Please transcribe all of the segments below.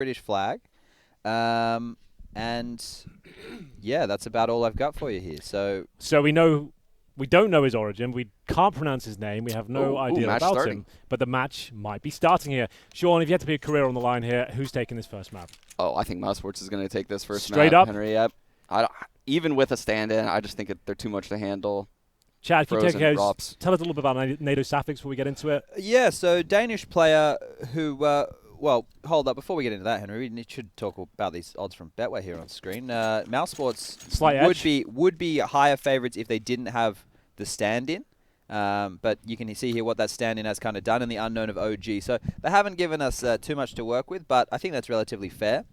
British flag. And yeah, that's about all I've got for you here. So we don't know his origin. We can't pronounce his name. We have no idea match about starting. him. But the match might be starting here. Sean, if you had to be a career on the line here, who's taking this first map? Oh, I think mousesports is going to take this first Straight map, up? Henry. Yep. Even with a stand-in, I just think they're too much to handle. Chad, can you Frozen take drops. tell us a little bit about NATO Sapphics before we get into it? yeah, so Danish player who, well, hold up. Before we get into that, Henry, we should talk about these odds from Betway here on screen. Mousesports Slight edge. would be higher favorites if they didn't have the stand-in. But you can see here what that stand-in has kind of done in the unknown of OG. So they haven't given us too much to work with, but I think that's relatively fair.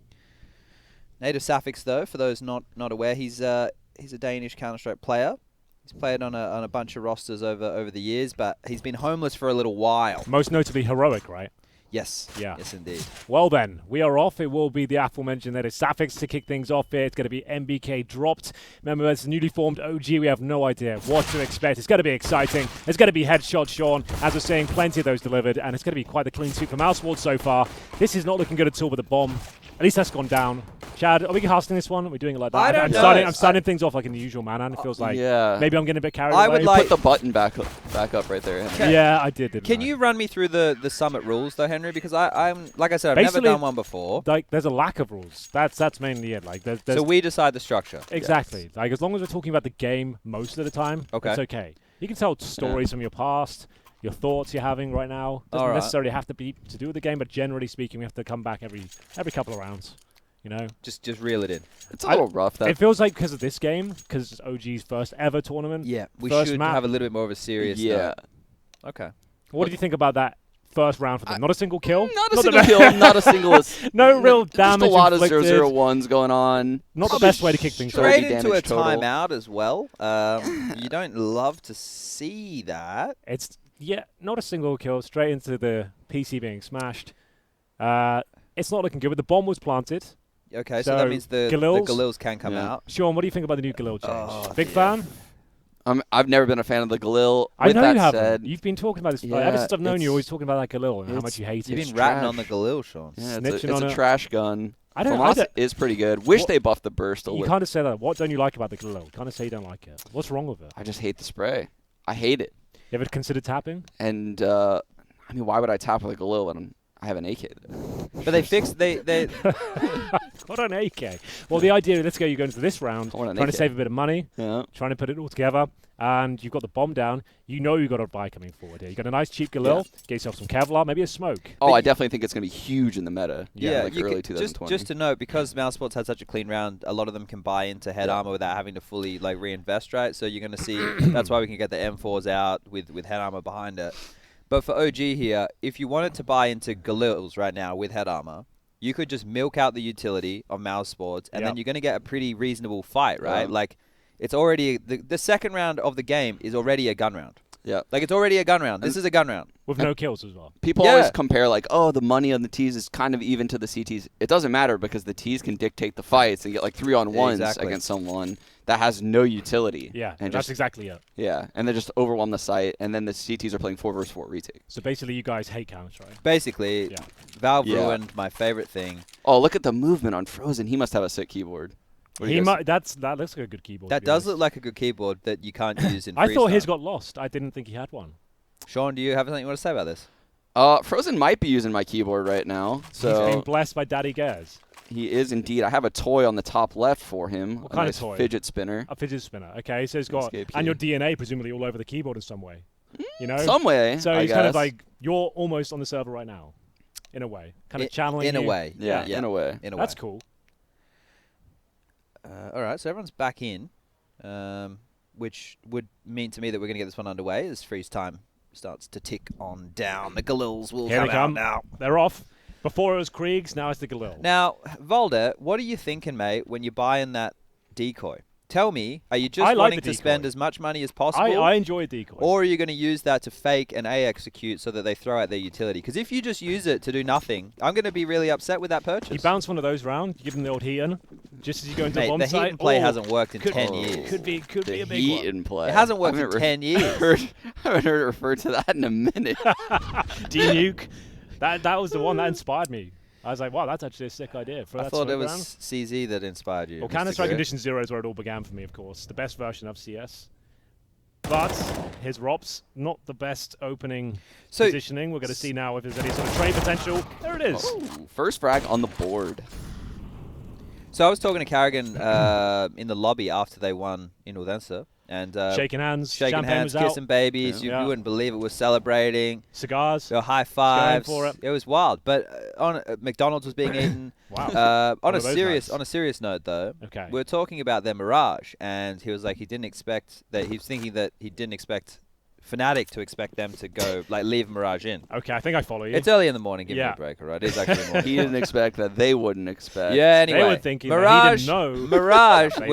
NATO Sapphics, though, for those not aware, he's a Danish Counter-Strike player. He's played on a bunch of rosters over the years, but he's been homeless for a little while. Most notably Heroic, right? Yes. Yeah. Yes, indeed. Well then, we are off. It will be the aforementioned NATO Sapphics to kick things off here. It's going to be MBK dropped. Remember, it's a newly formed OG. We have no idea what to expect. It's going to be exciting. It's going to be headshot Sean. As we're saying, plenty of those delivered, and it's going to be quite the clean sweep for mousesports so far. This is not looking good at all with the bomb. At least that's gone down. Chad, are we casting this one? Are we doing it like that? I don't know. I'm starting things off like in the usual manner, and it feels like maybe I'm getting a bit carried I away. would like- Put the button back up right there, Henry. Yeah, I did. Can you run me through the summit rules, though, Henry? Because I'm like I said, I've Basically, never done one before. Like, there's a lack of rules. That's mainly it. Like, there's So we decide the structure. exactly. Yes. Like, as long as we're talking about the game most of the time, Okay. it's okay. You can tell stories from your past, your thoughts you're having right now. Doesn't All right. necessarily have to be to do with the game, but generally speaking, we have to come back every couple of rounds. You know, Just reel it in. It's a little rough. it feels like because of this game, because it's OG's first ever tournament. Yeah, we First should map. have a little bit more of a serious Yeah. note. Okay. What do you think about that first round for them? Not a single kill. Not a single kill. Not a single. No real damage. Just a lot inflicted. of 0-0-1s going on. Not the best way to kick things off. Straight 30 into a damage total. timeout as well. You don't love to see that. It's not a single kill. Straight into the PC being smashed. It's not looking good. But the bomb was planted. Okay, so that means the Galils can come out. Sean, what do you think about the new Galil change? Oh, Big dear. I've never been a fan of the Galil. I With know that you haven't. said, You've been talking about this Yeah, ever since I've known you. it's- Always talking about that Galil and how much you hate You've it. been ratting trash. on the Galil, Sean. yeah, snitching it's on a it. trash gun. I don't. From us, is pretty good. Wish they buffed the burst a You little. kind of say that. What don't you like about the Galil? Kind of say you don't like it. What's wrong with it? I just hate the spray. I hate it. You ever considered tapping? And I mean, why would I tap with a Galil when I have an AK? But they fixed they Got an AK. Well, the idea. Let's go. You go into this round, I want an trying to AK. save a bit of money, Yeah. trying to put it all together, and you've got the bomb down. You know you've got a buy coming forward here. You got a nice cheap Galil. Get yourself some Kevlar, maybe a smoke. Oh, I definitely think it's going to be huge in the meta. Yeah, like you early can, 2020. just to note, because Mousesports had such a clean round, a lot of them can buy into head armor without having to fully like reinvest, right? So you're going to see that's why we can get the M4s out with head armor behind it. But for OG here, if you wanted to buy into Galils right now with head armor, you could just milk out the utility of Mousesports, and then you're going to get a pretty reasonable fight, right? Like, it's already the second round of the game is already a gun round. Yeah. Like, it's already a gun round. This is a gun round. With no kills as well. People Yeah. always compare like, oh, the money on the T's is kind of even to the CTs. It doesn't matter because the T's can dictate the fights and get like 3-on-1s Exactly. against someone that has no utility. Yeah, and that's just exactly it. and they just overwhelm the site, and then the CTs are playing 4 versus 4 retake. So basically, you guys hate Counter-Strike. Basically, Yeah. Valve Yeah. ruined my favorite thing. Oh, look at the movement on Frozen. He must have a sick keyboard. What do you guys- That looks like a good keyboard. That to be does honest. look like a good keyboard that you can't use in I thought his freestyle. got lost. I didn't think he had one. Sean, do you have something you want to say about this? Frozen might be using my keyboard right now. He's been So blessed by Daddy Gares. he is indeed. I have a toy on the top left for him. What a kind of nice toy? Fidget spinner. A fidget spinner. Okay, so he's got Escape and key. your DNA presumably all over the keyboard in some way. You know. Some way. So I he's kind of guess. like you're almost on the server right now, in a way, kind of channeling in a you. way. Yeah, in a way. In a That's way. cool. All right, so everyone's back in, which would mean to me that we're going to get this one underway as freeze time starts to tick on down. The Galils will Here come they come. out now. They're off. Before it was Kriegs, now it's the Galil. Now, Volder, what are you thinking, mate, when you're buying that decoy? Tell me, are you just I like wanting the to spend decoy. as much money as possible? I enjoy decoy. Or are you going to use that to fake and A execute so that they throw out their utility? Because if you just use it to do nothing, I'm going to be really upset with that purchase. you bounce one of those round, you give them the old heat in, just as you go into Mate, the bomb the site. heat and play Oh, hasn't worked in could- 10 years. Could be The a big heat one. in play. It hasn't worked I in haven't 10 years. I haven't heard it referred to that in a minute. D-Nuke. That was the one that inspired me. I was like, wow, that's actually a sick idea. For I that thought it smoke was round. CZ that inspired you. Well, Mr. Counter-Strike Gray. Condition 0 is where it all began for me, of course. The best version of CS. But his ROPS, not the best opening positioning. We're going to see now if there's any sort of trade potential. There it is. Oh, first frag on the board. So I was talking to Carrigan in the lobby after they won in Odense. And Shaking hands, shaking champagne hands, was out. kissing babies. Yeah. You wouldn't believe it. We're celebrating. Cigars. There were high fives. for it. It was wild. But on McDonald's was being eaten. Wow. On a those serious nights? note, though, Okay. we were talking about their Mirage, and he was like, he didn't expect that. He was thinking that he didn't expect Fnatic to expect them to go leave Mirage in. Okay, I think I follow you. It's early in the morning. Give me Yeah. a break, all right? It's actually morning. He didn't expect that. They wouldn't expect. Yeah. Anyway, They were thinking that he Mirage. didn't know. Mirage They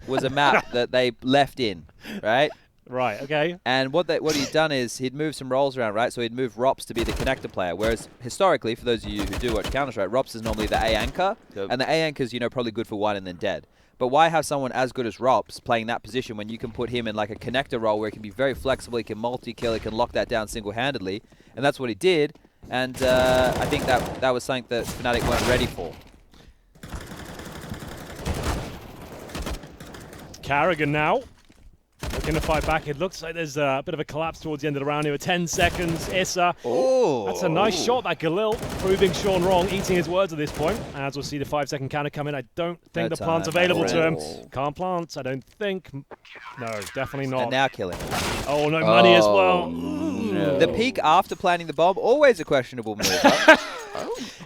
was a map that they left in, right? Right, okay. And what he'd done is he'd moved some roles around, right? So he'd moved Rops to be the connector player, whereas historically, for those of you who do watch Counter-Strike, Rops is normally the A anchor, and the A anchor is probably good for one and then dead. But why have someone as good as Rops playing that position when you can put him in like a connector role where he can be very flexible, he can multi-kill, he can lock that down single-handedly, and that's what he did. And I think that was something that Fnatic weren't ready for. Carrigan now. Looking to fight back. It looks like there's a bit of a collapse towards the end of the round here. 10 seconds. Issa. Oh, That's a nice shot. That Galil proving Sean wrong, eating his words at this point. As we'll see the 5-second counter come in. I don't think No the plant's time, available to him. Oh. Can't plant, I don't think. No, definitely and not. now killing. Oh, no money as well. No. The peak after planting the bomb, always a questionable move. Right?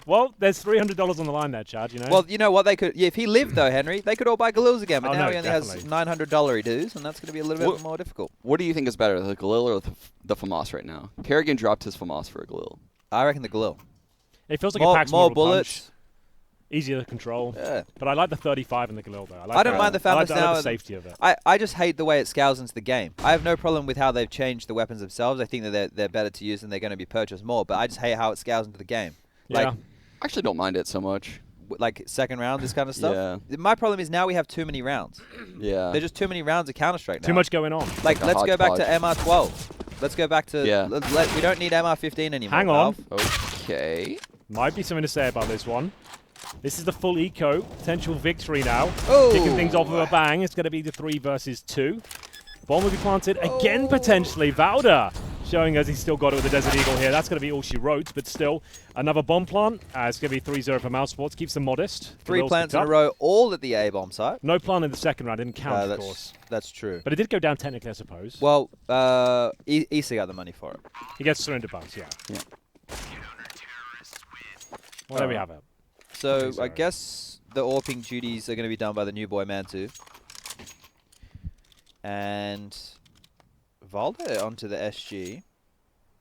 Well, there's $300 on the line there, Chad, you know? Well, you know what? They could, if he lived though, Henry, they could all buy Galils again. But Oh, now no, he only definitely. has $900 dues, and that's going to be a little bit more difficult. What do you think is better, the Galil or the FAMAS right now? Kerrigan dropped his FAMAS for a Galil. I reckon the Galil. it feels like More, it packs more more bullets. punch. Easier to control. Yeah. But I like the 35 in the Galil, though. I don't mind the I like FAMAS the now. safety of it. I just hate the way it scales into the game. I have no problem with how they've changed the weapons themselves. I think that they're better to use and they're going to be purchased more. But I just hate how it scales into the game. Yeah. Like, I actually don't mind it so much. like second round, this kind of stuff. Yeah. My problem is now we have too many rounds. Yeah. There's just too many rounds of Counter-Strike now. Too much going on. Like, a let's go back to hodgepodge. MR12. Let's go back to... Yeah. we don't need MR15 anymore. Hang on. Valve. Okay. Might be something to say about this one. This is the full eco. Potential victory now. Oh. Kicking things off with a bang. It's going to be the 3 versus 2. Bomb will be planted again, potentially. Valda showing us he's still got it with the Desert Eagle here. That's going to be all she wrote, but still. Another bomb plant. It's going to be 3-0 for mousesports. Keeps them modest. 3 Galil's plants picked in a up. row, all at the A-bomb site. No plant in the second round. Didn't count, of course. That's true. But it did go down technically, I suppose. Well, Issa got the money for it. He gets surrender bucks, yeah. Yeah. Well, there we have it. So Okay, I sorry. guess the AWPing duties are going to be done by the new boy Mantu. And Valde onto the SG.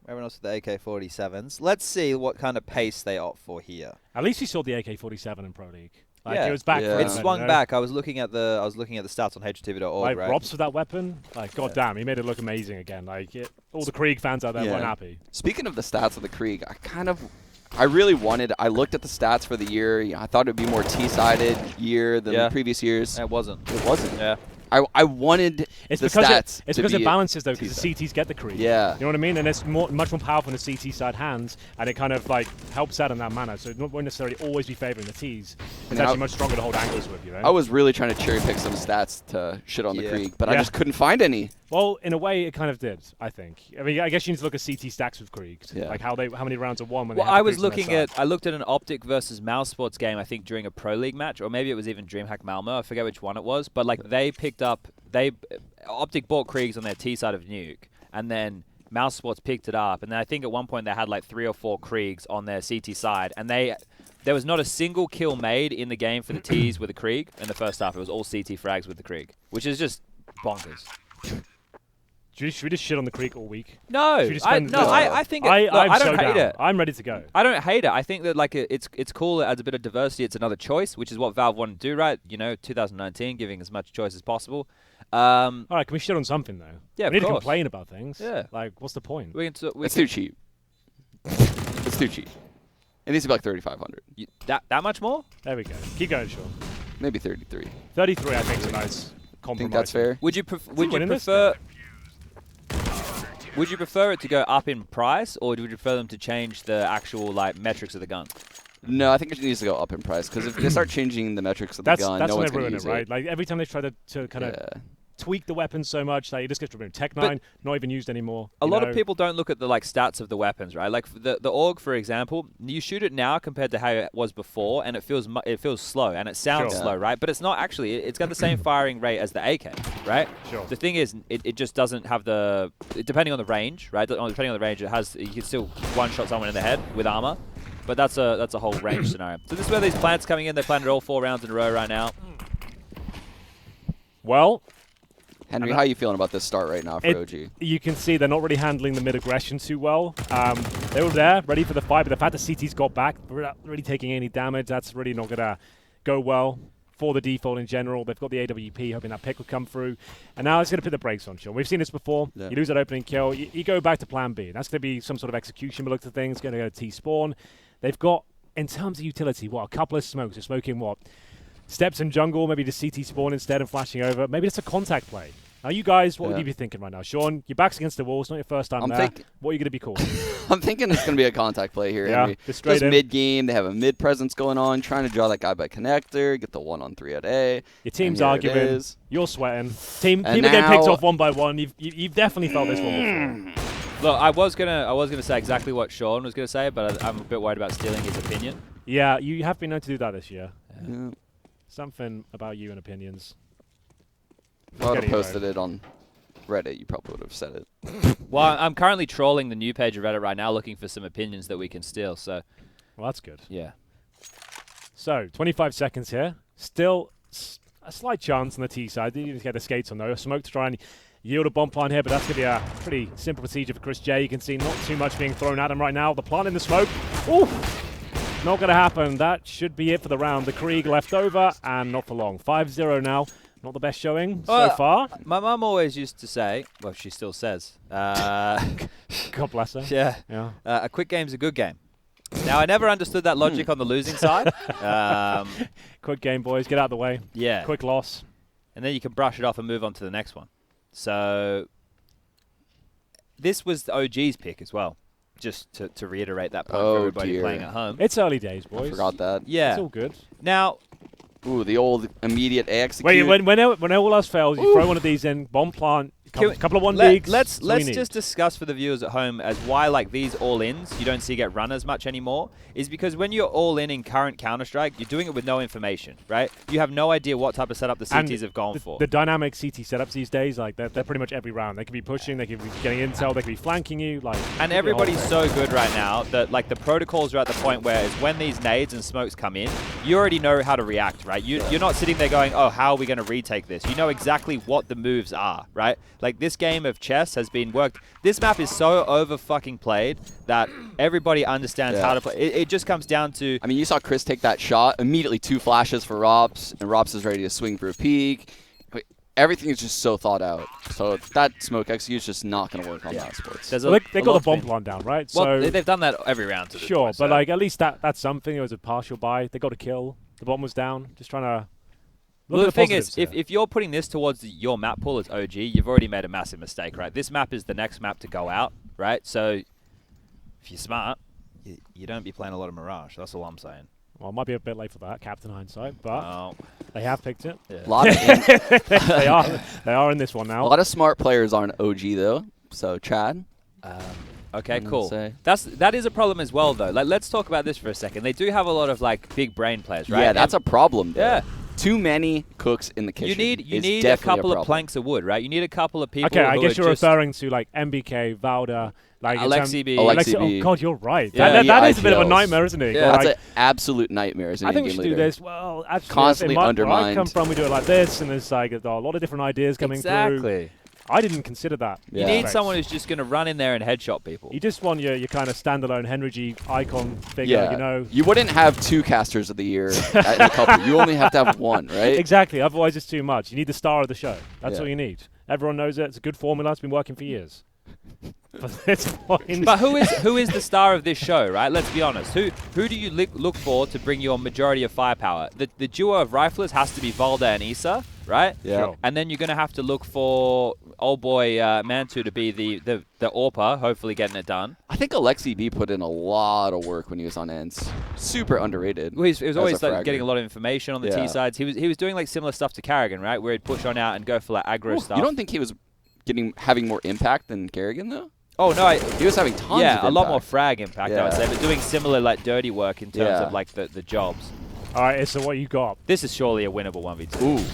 Everyone else with the AK-47s. Let's see what kind of pace they opt for here. At least you saw the AK-47 in Pro League. Like, Yeah. it was back Yeah. for It him, swung you know? back. I was looking at the stats on HTV.org, Like, right? Robs with that weapon, like, goddamn, he made it look amazing again. Like, all the Krieg fans out there Yeah. weren't happy. Speaking of the stats of the Krieg, I really wanted. I looked at the stats for the year. I thought it'd be more T-sided year than Yeah. the previous years. It wasn't. It wasn't. Yeah. I wanted It's the because stats. it's to because be it balances though, because the T-side. CTs get the Krieg. Yeah. You know what I mean? And it's much more powerful in the CT side hands, and it kind of like helps out in that manner. So it won't necessarily always be favouring the Ts. It's Now- actually much stronger to hold angles with, you know? I was really trying to cherry pick some stats to shit on the Yeah. Krieg, but I Yeah. just couldn't find any. Well, in a way, it kind of did. I think. I mean, I guess you need to look at CT stacks with Krieg, Yeah. like how many rounds are won when. Well, they have I the was Kriegs on their looking side. I looked at an Optic versus mousesports game, I think, during a Pro League match, or maybe it was even DreamHack Malmo. I forget which one it was, but like Optic bought Kriegs on their T side of Nuke, and then mousesports picked it up, and then I think at one point they had like 3 or 4 Kriegs on their CT side, and there was not a single kill made in the game for the Ts with a Krieg in the first half. It was all CT frags with the Krieg, which is just bonkers. Should we just shit on the Krieg all week? No, Should we just I spend- think I I'm don't so hate down. it. I'm ready to go. I don't hate it. I think that like it's cool. It adds a bit of diversity. It's another choice, which is what Valve wanted to do, right? 2019, giving as much choice as possible. All right, can we shit on something though? Yeah, we need of to course. complain about things. Yeah. Like, what's the point? We can It's too cheap. It's too cheap. It needs to be like 3,500, that much more? There we go. Keep going, Sean. maybe 33. 33, I think, is a nice compromise. Think that's fair. Would you winning this prefer? Would you prefer it to go up in price, or would you prefer them to change the actual like metrics of the gun? No, I think it needs to go up in price because if they start changing the metrics of the gun, that's no when one's they going ruin to it, use right? Like every time they try to kind of tweak the weapon so much that it just gets removed. Tech 9, not even used anymore. A lot of people don't look at the stats of the weapons, right? Like the AUG, for example, you shoot it now compared to how it was before, and it feels slow and it sounds slow, right? But it's not actually. It's got the same firing rate as the AK, right? Sure. The thing is, it just doesn't have the depending on the range, right? Depending on the range, you can still one-shot someone in the head with armor. But that's a whole range scenario. So this is where these plants coming in. They planted all 4 rounds in a row right now. Well, Henry, how are you feeling about this start right now for OG? You can see they're not really handling the mid-aggression too well. They were there, ready for the fight, but the fact that CT's got back, without really taking any damage, that's really not going to go well for the default in general. They've got the AWP, hoping that pick will come through. And now it's going to put the brakes on, Sean. We've seen this before. Yeah. You lose that opening kill, you go back to plan B. That's going to be some sort of execution, but look at things. Going to go to T-spawn. They've got, in terms of utility, a couple of smokes. They're smoking steps in jungle, maybe just CT spawn instead and flashing over. Maybe it's a contact play. Now, you guys, what would you be thinking right now? Sean, your back's against the wall. It's not your first time there. What are you going to be calling? I'm thinking it's going to be a contact play here, Henry. Just mid-game. They have a mid-presence going on, trying to draw that guy by connector, get the 1-on-3 at A. Your team's arguing. You're sweating. People getting picked off one by one. You've definitely felt this one before. Look, I was gonna say exactly what Sean was gonna say, but I'm a bit worried about stealing his opinion. Yeah, you have been known to do that this year. Yeah. Something about you and opinions. If I would have posted it on Reddit, you probably would have said it. Well, I'm currently trolling the new page of Reddit right now, looking for some opinions that we can steal. So, well, that's good. Yeah. So, 25 seconds here. Still a slight chance on the T side. Didn't even get the skates on though. Smoke to try and yield a bomb plant here, but that's going to be a pretty simple procedure for Chris J. You can see not too much being thrown at him right now. The plant in the smoke. Ooh! Not going to happen. That should be it for the round. The Krieg left over, and not for long. 5-0 now. Not the best showing so far. My mum always used to say, well, she still says. God bless her. Yeah. A quick game's a good game. Now, I never understood that logic on the losing side. Quick game, boys. Get out of the way. Yeah. Quick loss. And then you can brush it off and move on to the next one. So this was the OG's pick as well, just to reiterate that point for everybody playing at home. It's early days, boys. I forgot that. Yeah. It's all good. Now, ooh, the old immediate A execute. Wait, when all else fails, you throw one of these in, bomb plant, couple of 1-digs. Let's just discuss for the viewers at home as why these all-ins you don't see get run as much anymore is because when you're all in current Counter-Strike, you're doing it with no information, right? You have no idea what type of setup the CTs have gone for. The dynamic CT setups these days, they're pretty much every round. They could be pushing, they could be getting intel, they could be flanking you. And everybody's so good right now that the protocols are at the point where it's when these nades and smokes come in, you already know how to react, right? You're not sitting there going, oh, how are we going to retake this? You know exactly what the moves are, right? This game of chess has been worked. This map is so over-fucking played that everybody understands how to play. It just comes down to... I mean, you saw Chris take that shot, immediately 2 flashes for Rops, and Rops is ready to swing for a peek. Everything is just so thought out. So that smoke execute is just not going to work on mousesports. They got the bomb plant down, right? Well, they've done that every round. To sure, point, but at least that's something. It was a partial buy. They got a kill. The bomb was down. Just trying to... Well, the thing is, if you're putting this towards your map pool as OG, you've already made a massive mistake, right? This map is the next map to go out, right? So if you're smart, you don't be playing a lot of Mirage. That's all I'm saying. Well, it might be a bit late for that, Captain Hindsight, but they have picked it. Yeah. A lot of they are in this one now. A lot of smart players aren't OG, though. So, Chad? Okay, cool. That is a problem as well, though. Let's talk about this for a second. They do have a lot of big brain players, right? Yeah, that's a problem. Though. Yeah. Too many cooks in the kitchen. You need a couple of planks of wood, right? You need a couple of people. Okay, I guess you're referring to MBK, Valda, Alexi B. Oh God, you're right. Yeah, that is a bit of a nightmare, isn't it? Yeah, that's an absolute nightmare. I think we should do this. Well, actually, constantly undermined. Where I come from, we do it like this, and there's a lot of different ideas coming through. Exactly. I didn't consider that. You need someone who's just going to run in there and headshot people. You just want your kind of standalone Henry G icon figure, you know. You wouldn't have 2 casters of the year at a couple. You only have to have 1, right? Exactly. Otherwise, it's too much. You need the star of the show. That's all you need. Everyone knows it. It's a good formula. It's been working for years. for this point. But who is the star of this show, right? Let's be honest. Who do you look for to bring your majority of firepower? The duo of riflers has to be Valda and Issa, right? Yeah. Sure. And then you're going to have to look for old boy Mantu to be the AWPer, hopefully getting it done. I think Alexi B put in a lot of work when he was on ends. Super underrated. Well, he was always like, fragger. getting a lot of information on the Yeah. T sides. He was doing like similar stuff to Karrigan, right? Where he'd push on out and go for like aggro stuff. You don't think he was having more impact than Kerrigan though? Oh no, He was having tons of yeah, a lot more impact. frag impact, I would Yeah. say, but doing similar like dirty work in terms Yeah. of like the jobs. All right, so what you got? This is surely a winnable 1v2. Ooh.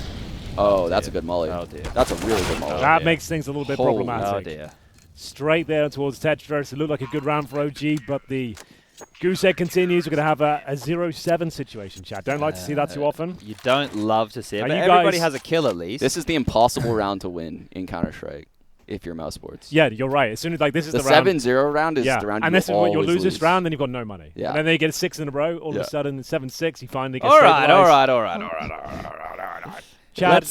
Oh, that's a good molly. Oh dear. That's a really good molly. That dear. makes things a little bit Holy- problematic. Oh dear. Straight there towards Tetris. It looked like a good round for OG, but the goose egg continues. We're going to have a 0-7 situation, chat. Don't like to see that too often. You don't love to see it, Are but you everybody guys- has a kill at least. This is the impossible round to win in Counter-Strike if you're mousesports. Yeah, you're right. As soon as like this is The the round. 7-0 round is Yeah, the round and you this is what you'll always lose this round, then you've got no money. Yeah. And then they get 6 in a row. All of Yeah. a sudden, 7-6. You finally get all right. Chad,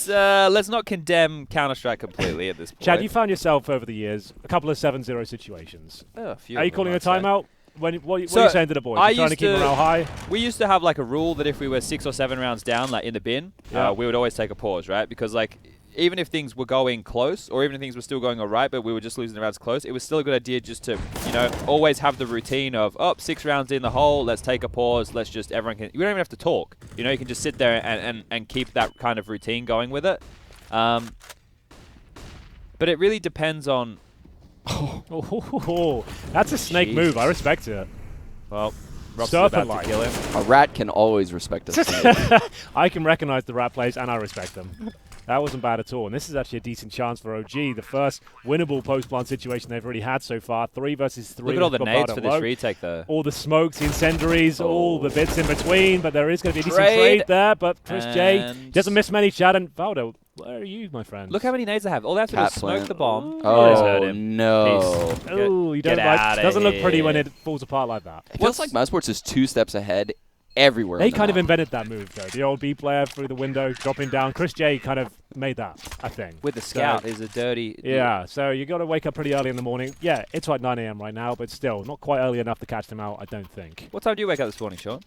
Let's not condemn Counter-Strike completely at this point. Chad, you found yourself over the years a couple of 7-0 situations. Oh, a few Are of you them, calling a I'd say. timeout? What are So, you saying to the boys? I You're trying to used keep to- morale high? We used to have like a rule that if we were 6 or 7 rounds down, like in the bin, Yeah. we would always take a pause, right? Because like even if things were going close, or even if things were still going all right, but we were just losing the rounds close, it was still a good idea just to, always have the routine of, 6 rounds in the hole, let's take a pause, let's just, everyone can, you don't even have to talk. You can just sit there and keep that kind of routine going with it. But it really depends on, Oh, that's a snake Jeez. move. I respect it. well, Rob's about Serpent-like. to kill him. A rat can always respect us. I can recognize the rat plays, and I respect them. That wasn't bad at all. And this is actually a decent chance for OG. The first winnable post-plant situation they've already had so far. 3 versus 3. Look at all the They've got nades Bard for at this low. retake, though. All the smokes, the incendiaries, all the bits in between. But there is going to be a decent Trade. trade there. But Chris J And- doesn't miss many. Chad and Valdo, where are you, my friend? Look how many nades I have. All they have to do Cat is smoke plant. the bomb. Oh, Heard him. no. Peace. Oh, you don't get like. outta Doesn't look pretty when here. it falls apart like that. It feels like mousesports is 2 steps ahead everywhere. They on the kind of map. invented that move, though. The old B player through the window, dropping down. Chris J kind of made that, I think. With the So- scout is a dirty. Yeah, so you got to wake up pretty early in the morning. Yeah, it's like 9 a.m. right now, but still, not quite early enough to catch them out, I don't think. What time do you wake up this morning, Sean?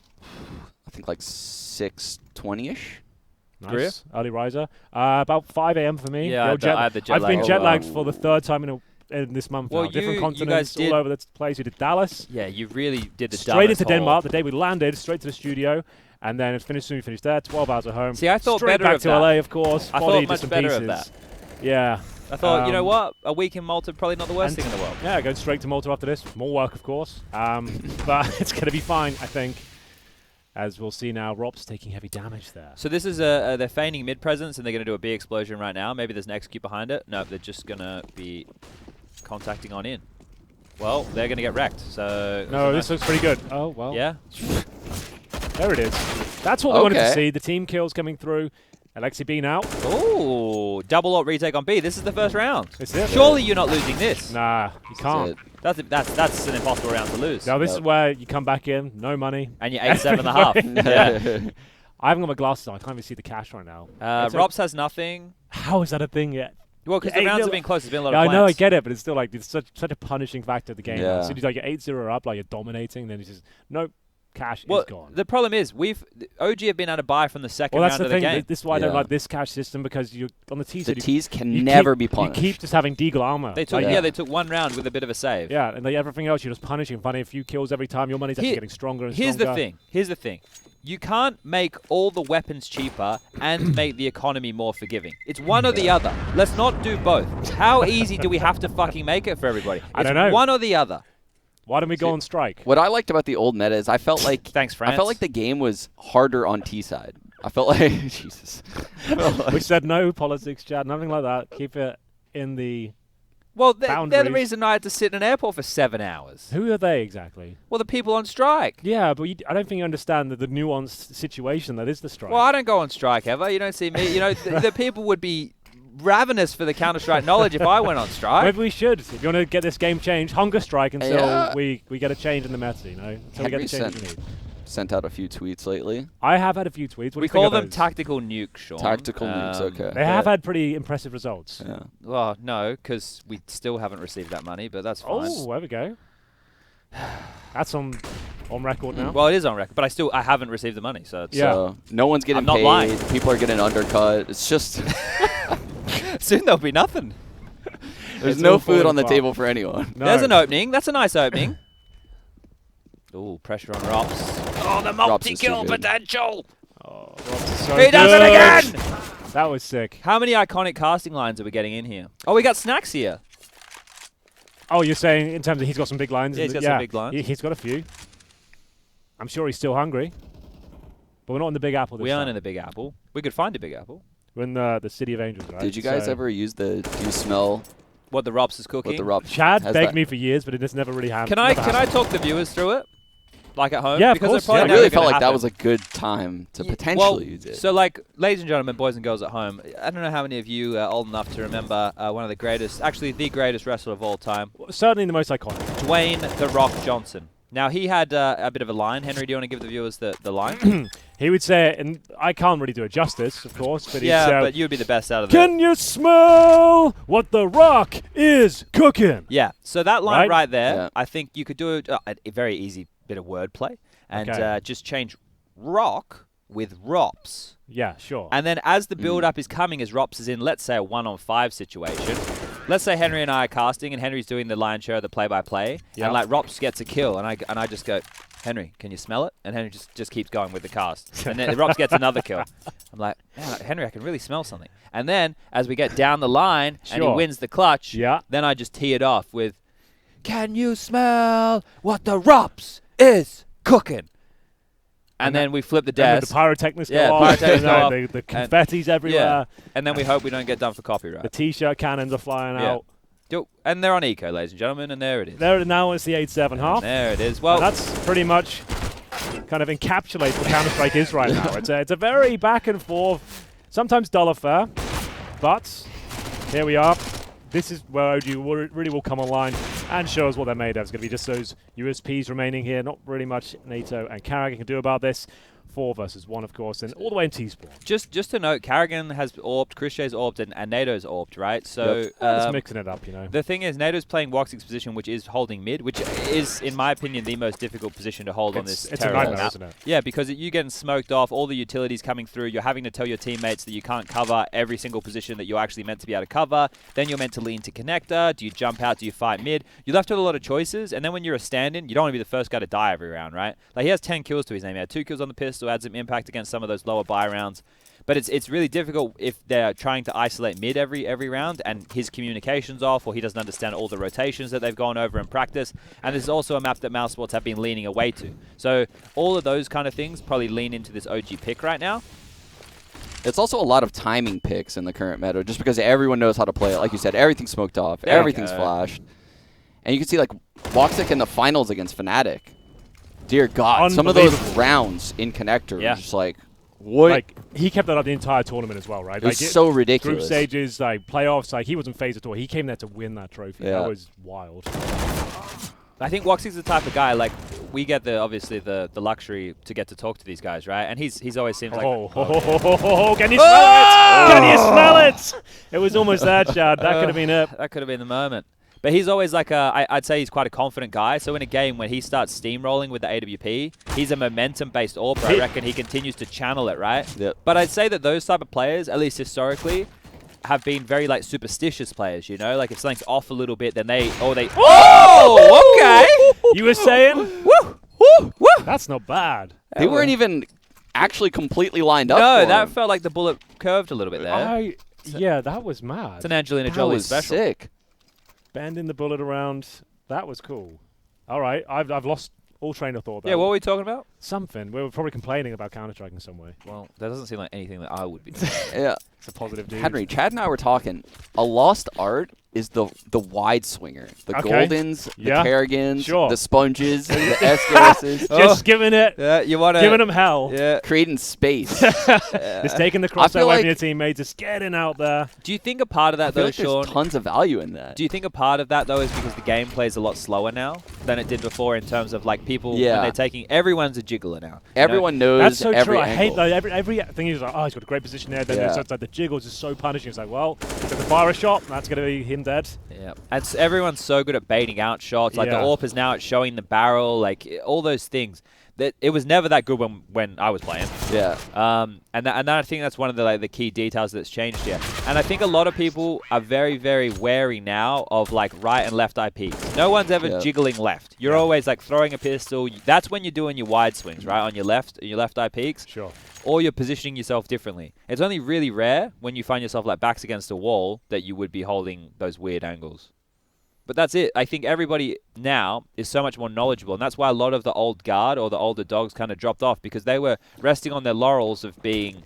I think like 6:20ish. Nice. Early riser. About 5 a.m. for me. Yeah, The old I had the jet I've been lag. jet lagged Oh, for the 3rd time in this month Well, now. Different you continents, guys did- all over the place. We did Dallas. Yeah, you really did the Straight dumbest into hole. Denmark the day we landed, straight to the studio. And then it's finished soon. We finished there. 12 hours at home. See, I thought straight better back of to that. LA, of course. I Body thought to much some better pieces. of that. Yeah. I thought, you know Um, what? A week in Malta, probably not the worst and- thing in the world. Yeah, going straight to Malta after this. More work, of course. But it's going to be fine, I think. As we'll see now, Rob's taking heavy damage there. So this is they're feigning mid presence, and they're going to do a B explosion right now. Maybe there's an execute behind it. No, they're just going to be contacting on in. Well, they're going to get wrecked. So No, this looks pretty good. Oh, well. yeah. There it is. That's what we wanted to Okay. see. The team kills coming through. Alexi Bean out. Oh, double ult retake on B. This is the first round. That's it. Surely you're not losing this. Nah, you can't. That's an impossible round to lose. Now, this is Yep. where you come back in, no money. And you're 8-7.5. Yeah. I haven't got my glasses on. I can't even see the cash right now. It's Robs has nothing. How is that a thing yet? Well, because Yeah, the rounds 8-0. have been close. There's been a lot Yeah, of I know, I plants. get it, but it's still like it's such a punishing factor of the game. Yeah. As soon as like you're 8-0 up, like you're dominating, then it's just nope, cash Well, is gone. the problem is OG have been able to buy from the second Well, that's round the of the thing. game. This is why I don't Yeah. like this cash system, because you're on the T The side. you- T's can you never keep, be punished. You keep just having deagle armor. They took Like, they took one round with a bit of a save. yeah, and like everything else you're just punishing, finding a few kills every time. Your money's actually Here- getting stronger and Here's stronger. the thing. Here's the thing. You can't make all the weapons cheaper and make the economy more forgiving. It's one or the other. Let's not do both. How easy do we have to fucking make it for everybody? I It's don't know. one or the other. Why don't we go on strike? What I liked about the old meta is I felt like Thanks, France. I felt like the game was harder on T side. I felt like Jesus. I felt like- We said no politics, Chad. Nothing like that. Keep it in the. Well, they're the boundaries. reason I had to sit in an airport for 7 hours. Who are they exactly? Well, the people on strike. Yeah, but I don't think you understand the nuanced situation that is the strike. Well, I don't go on strike ever. You don't see me. You know, the people would be ravenous for the Counter-Strike knowledge if I went on strike. Maybe we should. If you want to get this game changed, hunger strike until Yeah. we get a change in the meta, you know? Until we get the change we need. sent out a few tweets lately. I have had a few tweets. What do We you think call of them those? tactical nukes, Sean. Tactical nukes, okay. They have had pretty impressive results. Yeah. Well, no, because we still haven't received that money, but that's fine. Oh, there we go. That's on record now. Well, it is on record, but I haven't received the money, so it's, Yeah. So no one's getting I'm not paid. lying. People are getting undercut. It's just soon there'll be nothing. there's It's no all food falling on the apart. table for anyone. No. There's an opening. That's a nice opening. Ooh, pressure on Rops. Oh, the multi-kill good. potential. Oh, Robs is so He does it good. again! That was sick. How many iconic casting lines are we getting in here? Oh, we got Snacks here. Oh, you're saying in terms of he's got some big lines? Yeah, he's got some big lines. He's got a few. I'm sure he's still hungry. But we're not in the Big Apple this We time. aren't in the Big Apple. We could find a Big Apple. We're in the City of Angels, right? Did you guys So- ever use the do you smell What the Rops is cooking. what the Rob Chad has begged that? me for years, but it just never really happened. Can I talk the viewers through it? Like at home? Yeah, of because course, they're probably yeah. I never really gonna felt like that happen. was a good time to potentially Well, use it. So, like, ladies and gentlemen, boys and girls at home, I don't know how many of you are old enough to remember one of the greatest, actually the greatest wrestler of all time, Certainly the most iconic. Dwayne "The Rock" Johnson. Now, he had a bit of a line. Henry, do you want to give the viewers the line? He would say, and I can't really do it justice, of course, but Yeah, he'd say, but you would be the best out of "Can you smell what the Rock is cooking?" Yeah, so that line Right? right there, Yeah. I think you could do a very easy bit of wordplay and Okay. just change rock with Rops. Yeah, sure. And then as the build-up is coming, as Rops is in, let's say, a 1-on-5 situation, let's say Henry and I are casting, and Henry's doing the lion's share of the play-by-play, Yep. and, like, Rops gets a kill, and I just go, "Henry, can you smell it?" And Henry just keeps going with the cast. And then Rops gets another kill. I'm like, "Man, Henry, I can really smell something." And then, as we get down the line, and he Sure. wins the clutch, Yeah. then I just tee it off with, "Can you smell what the Rops is cooking?" And then we flip the And then desk. the pyrotechnics Yeah, go off. pyrotechnics and, go off, the confetti's everywhere. Yeah. And then we hope we don't get done for copyright. The T-shirt cannons are flying Yeah. out. And they're on eco, ladies and gentlemen, and there it is. There now it's the 8-7 half. There it is. Well, And that's pretty much kind of encapsulates what Counter-Strike is right now. It's a very back and forth, sometimes dull affair, but here we are. This is where OG really will come online and show us what they're made of. It's going to be just those USPs remaining here. Not really much NATO and Carragher can do about this. 4 versus 1, of course, and all the way in T-Spawn. just to note, Carrigan has AWP'd, Christier's AWP'd, and NATO's AWP'd, right? So Just mixing it up, you know. the thing is, NATO's playing Woxic's position, which is holding mid, which is, in my opinion, the most difficult position to hold on this It's a terrible nightmare, map. isn't it? Yeah, because you're getting smoked off, all the utilities coming through, you're having to tell your teammates that you can't cover every single position that you're actually meant to be able to cover, then you're meant to lean to connector, do you jump out, do you fight mid? You're left with a lot of choices, and then when you're a stand-in, you don't want to be the first guy to die every round, right? Like, he has 10 kills to his name, he had 2 kills on the pistol, had some impact against some of those lower buy rounds. But it's really difficult if they're trying to isolate mid every round and his communication's off or he doesn't understand all the rotations that they've gone over in practice. And this is also a map that mousesports have been leaning away to. So all of those kind of things probably lean into this OG pick right now. It's also a lot of timing picks in the current meta, just because everyone knows how to play it. Like you said, everything's smoked off, There we everything's go. flashed. And you can see, like, Woxic in the finals against Fnatic. Dear God, some of those rounds in connector Yeah. were just like, what? Like, he kept that up the entire tournament as well, right? it was Like, so group ridiculous. stages, like playoffs, like he wasn't phased at all. He came there to win that trophy. Yeah. That was wild. I think Woxic's the type of guy, like, we get obviously the luxury to get to talk to these guys, right? And he's always seems like... Can you smell it? Can you smell it? It was almost there, Chad. That could have been it. That could have been the moment. But he's always like I'd say he's quite a confident guy. So in a game when he starts steamrolling with the AWP, he's a momentum-based AWPer. I reckon he continues to channel it, right? Yep. But I'd say that those type of players, at least historically, have been very like superstitious players, you know? Like if something's off a little bit, then Oh, okay. You were saying? Woo, woo, woo. That's not bad. They weren't even actually completely lined up. No, for that him. felt like the bullet curved a little bit there. Yeah, that was mad. It's an Angelina That Jolie was special. sick. Bending the bullet around. That was cool. All right, I've lost all train of thought. Yeah, what were we talking about? Something. We were probably complaining about Counter-Strike in some way. Well, that doesn't seem like anything that I would be doing. Yeah. It's a positive dude. Henry, Chad and I were talking. A lost art is the wide swinger. The Okay. Goldens, Yeah. the Carrigans, Sure. the Sponges, the Escaruses. Just giving it, Yeah, you want to... giving them hell. Yeah. Creating space. Just taking the I feel crosshair away like- from your teammates, just getting out there. Do you think a part of that, I feel though, like Sean... there's tons of value in that. Do you think a part of that, though, is because the game plays a lot slower now than it did before in terms of, like, people, when Yeah. they're taking... Everyone's a jiggler now. Everyone knows That's so every true. I hate angle. that. Every thing is like, oh, he's got a great position there. Then Yeah. it's like the jiggles is so punishing. It's like, well, if the fire a shot, that's going to be him dead. Yeah, and everyone's so good at baiting out shots. Like the Yeah. AWP is now at showing the barrel, like all those things. That it was never that good when I was playing. Yeah. And I think that's one of the key details that's changed here. And I think a lot of people are very, very wary now of like right and left IPs. No one's ever jiggling left. You're always like throwing a pistol. That's when you're doing your wide swings, right, on your left IPs. Sure. Or you're positioning yourself differently. It's only really rare when you find yourself like backs against a wall that you would be holding those weird angles. But that's it. I think everybody now is so much more knowledgeable, and that's why a lot of the old guard or the older dogs kind of dropped off, because they were resting on their laurels of being,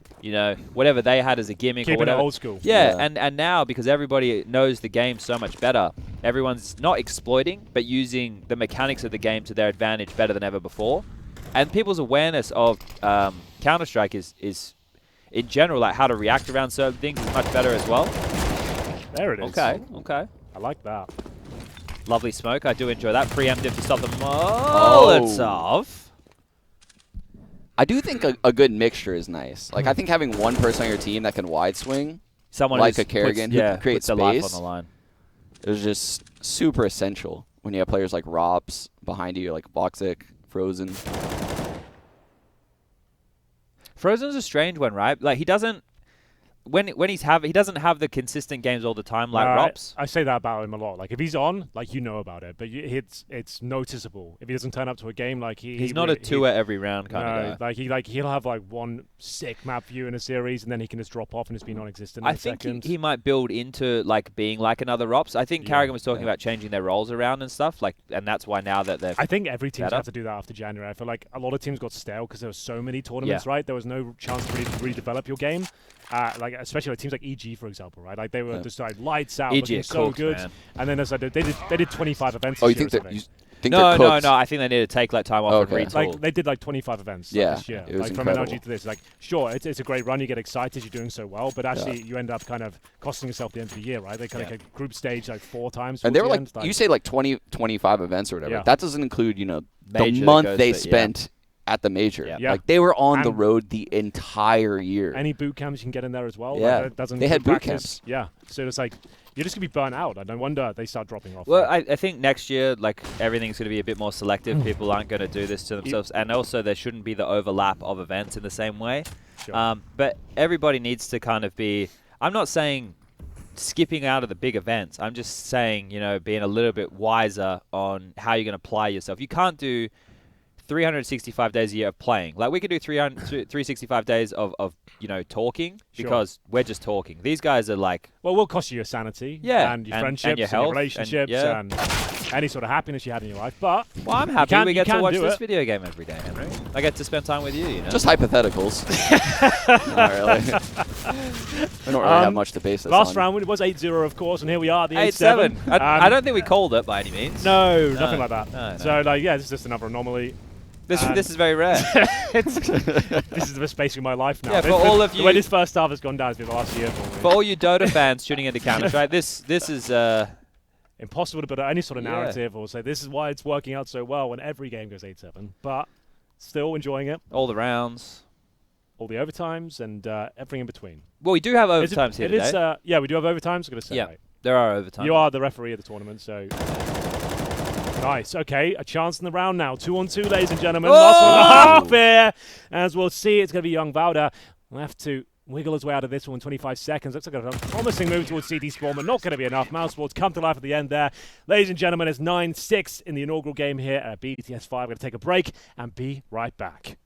whatever they had as a gimmick Keeping or whatever. it old school. Yeah, and now, because everybody knows the game so much better, everyone's not exploiting, but using the mechanics of the game to their advantage better than ever before. And people's awareness of Counter-Strike is, in general, like how to react around certain things is much better as well. There it is. Okay. I like that. Lovely smoke. I do enjoy that. Preemptive to stop the bullets off. I do think a good mixture is nice. Like, I think having one person on your team that can wide swing, Someone like who's a Kerrigan who can create puts their life on space, the line. is just super essential when you have players like Robs behind you, like Voxic, Frozen. Frozen's a strange one, right? Like he doesn't he doesn't have the consistent games all the time like Rops. I say that about him a lot. Like if he's on, like you know about it, but it's noticeable. If he doesn't turn up to a game, like he's not a two at every round kind of guy. He'll have like one sick map view in a series, and then he can just drop off and just be non-existent. I think he might build into like being like another Rops. I think Kerrigan was talking about changing their roles around and stuff, like, and that's why now that they've. I think every team's had to do that after January. I feel like a lot of teams got stale because there were so many tournaments, right? There was no chance to really redevelop your game. Like especially like teams like EG, for example, right? Like they were just like lights out, looking so good. Man. And then they did 25 events. Oh, you think that? No. I think they need to take like time off and retool. Like they did like 25 events this year. It was like incredible. From NRG to this. Like sure, it's a great run. You get excited. You're doing so well, but actually you end up kind of costing yourself the end of the year, right? They kind of like group stage like 4 times. And they were like, you say like 20, 25 events or whatever. Yeah. That doesesn't include the Major month they spent at the major. Yeah. Like they were on the road the entire year. Any boot camps you can get in there as well. Yeah, like, doesn't they had boot practice. camps. Yeah, so it's like you're just gonna be burnt out. And no wonder they start dropping off. Well, I think next year, like everything's going to be a bit more selective. People aren't going to do this to themselves, and also there shouldn't be the overlap of events in the same way. Sure. But everybody needs to kind of be. I'm not saying skipping out of the big events. I'm just saying, being a little bit wiser on how you're going to apply yourself. You can't do 365 days a year of playing. Like we could do 365 days of talking because we're just talking. These guys are like, well, we'll cost you your sanity, and your friendships, and your health, your relationships, and any sort of happiness you had in your life. But I'm happy we get to watch this video game every day, Henry. I get to spend time with you. Just hypotheticals. Not really. We don't really have much to base this last on. round it was 8-0, of course, and here we are, the 8-7. I don't think we called it by any means. No, nothing like that. No. So, this is just another anomaly. This is very rare. This is the space of my life now. Yeah, for all of you, the way this first half has gone down has been the last year for me. For all you Dota fans tuning into Counter-Strike, this is impossible to put any sort of narrative or say this is why it's working out so well when every game goes 8-7. But still enjoying it. All the rounds, all the overtimes, and everything in between. Well, we do have overtimes here today. Yeah, we do have overtimes. I'm going to say right. There are overtimes. You are the referee of the tournament, so. Nice. Okay, a chance in the round now. 2-on-2, ladies and gentlemen. Last one and a half here. As we'll see, it's going to be Young Vauda. We'll have to wiggle his way out of this one in 25 seconds. Looks like a promising move towards CT Spawn, but not going to be enough. mousesports come to life at the end there. Ladies and gentlemen, it's 9-6 in the inaugural game here at BTS 5. We're going to take a break and be right back.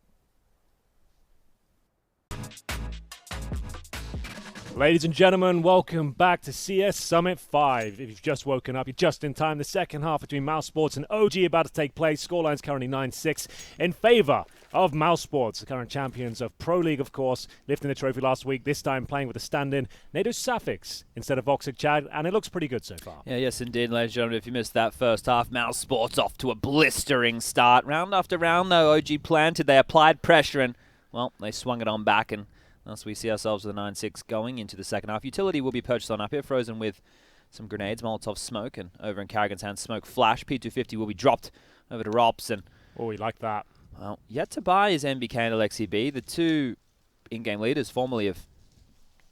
Ladies and gentlemen, welcome back to CS Summit 5. If you've just woken up, you're just in time. The second half between mousesports and OG about to take place. Scoreline's currently 9-6 in favor of mousesports, the current champions of Pro League, of course, lifting the trophy last week, this time playing with a stand-in NATO Safix instead of Voxic Chad, and it looks pretty good so far. Yeah, yes, indeed, ladies and gentlemen. If you missed that first half, mousesports off to a blistering start. Round after round, though, OG planted. They applied pressure, and, well, they swung it on back, and thus we see ourselves with a 9-6 going into the second half. Utility will be purchased on up here, frozen with some grenades, Molotov smoke, and over in Kerrigan's hands, smoke flash. P250 will be dropped over to Rops, and oh, we like that. Well, yet to buy is MBK and Alexi B, the two in-game leaders formerly of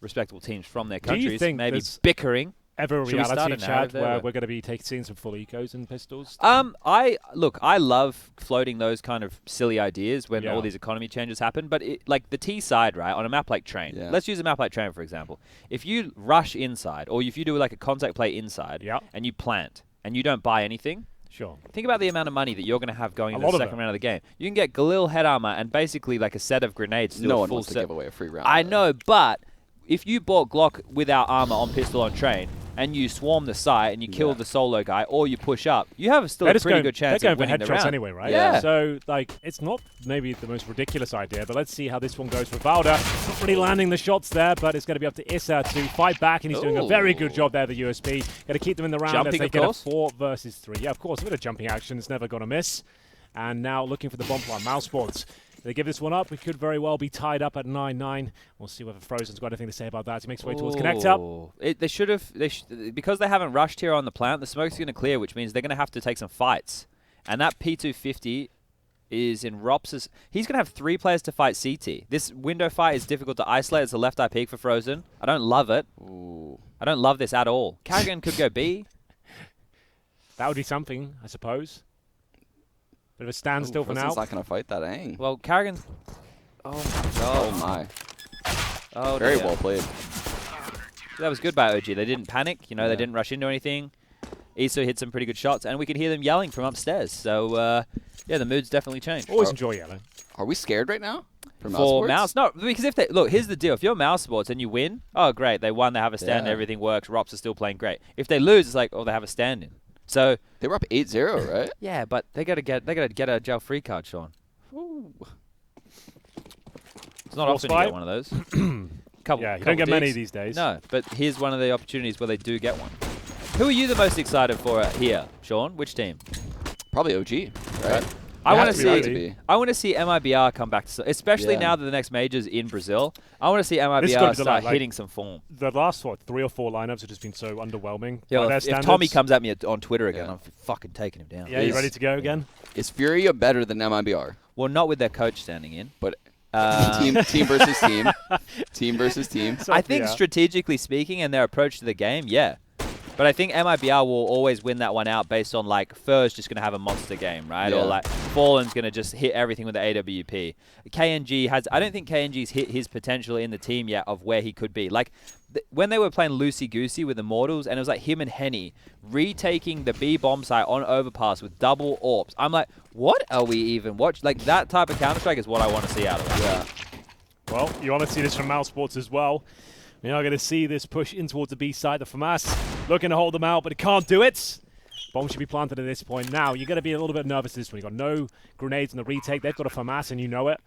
respectable teams from their Do you countries, think maybe there's bickering. ever a Should we start reality a chat narrative where there? we're going to be seeing some full ecos and pistols? I love floating those kind of silly ideas when Yeah. all these economy changes happen. But like the T side, right, on a map like Train. Yeah. Let's use a map like Train for example. If you rush inside, or if you do like a contact play inside, Yeah. and you plant, and you don't buy anything. Sure. Think about the amount of money that you're going to have going A into lot the of second it. round of the game. You can get Galil head armor and basically like a set of grenades to do No a one full wants to set. give away a free round. I though. know, but if you bought Glock without armor on pistol on Train, and you swarm the site and you kill Yeah. the solo guy, or you push up, you have still They're a just pretty going, good chance they're of going for winning the headshots round. anyway, right? Yeah. So, like, it's not maybe the most ridiculous idea, but let's see how this one goes for Valda. Not really landing the shots there, but it's going to be up to Issa to fight back, and he's doing a very good Ooh. job there, the USP. Got to keep them in the round Jumping, as they of get course. a 4 versus 3. Yeah, of course, a bit of jumping action. It's never going to miss. And now looking for the bomb line. Mousesports. They give this one up. We could very well be tied up at 9-9. We'll see whether Frozen's got anything to say about that. He makes his way towards Connect Up. They should have, because they haven't rushed here on the plant, the smoke's going to clear, which means they're going to have to take some fights. And that P250 is in Rops's. He's going to have 3 players to fight CT. This window fight is difficult to isolate. It's a left eye peek for Frozen. I don't love it. Ooh. I don't love this at all. Carrigan could go B. That would be something, I suppose. Bit of a standstill for now. Frozen's not going to fight that Aang. Well, Carrigan's. Oh my Oh god. my. Oh, Very dear. well played. That was good by OG. They didn't panic. You know, Yeah. they didn't rush into anything. Iso hit some pretty good shots, and we could hear them yelling from upstairs. So, yeah, the mood's definitely changed. Always enjoy yelling. Are we scared right now? For For Mousesports? Mouse, no, because if they look, here's the deal: if you're Mouse Sports and you win, oh great, they won, they have a stand, Yeah. everything works. Rops are still playing great. If they lose, it's like, oh, they have a stand in. So They were up 8-0, right? yeah, but they gotta get a jail free card, Sean. Ooh. It's not Force often you fight? get one of those. couple, Yeah, you couple don't get many digs. these days. No, but here's one of the opportunities where they do get one. Who are you the most excited for here, Sean? Which team? Probably OG, right? I It want has to to be see. OG. to be. I want to see MIBR come back, especially Yeah. now that the next major's in Brazil. I want to see This is gonna MIBR be the start like- hitting some form. The last, 3 or 4 lineups have just been so underwhelming. Yeah, by their if standards. Tommy comes at me on Twitter again, Yeah. I'm fucking taking him down. Yeah, you Is- ready to go again? Is Furia better than MIBR? Well, not with their coach standing in. But Uh, team versus team. Team versus team. So, I think yeah. strategically speaking and their approach to the game, yeah. But I think MIBR will always win that one out based on like Fur's just going to have a monster game, right? Yeah. Or like Fallen's going to just hit everything with the AWP. KNG has, I don't think KNG's hit his potential in the team yet of where he could be. Like when they were playing Loosey Goosey with Immortals and it was like him and Henny retaking the B bomb site on overpass with double AWPs. I'm like, what are we even watching? Like that type of Counter-Strike is what I want to see out of it. Yeah. Well, you want to see this from Mousesports as well. We are going to see this push in towards the B side. The FAMAS looking to hold them out, but it can't do it. Bomb should be planted at this point. Now, you're going to be a little bit nervous this one. You've got no grenades in the retake. They've got a FAMAS, and you know it.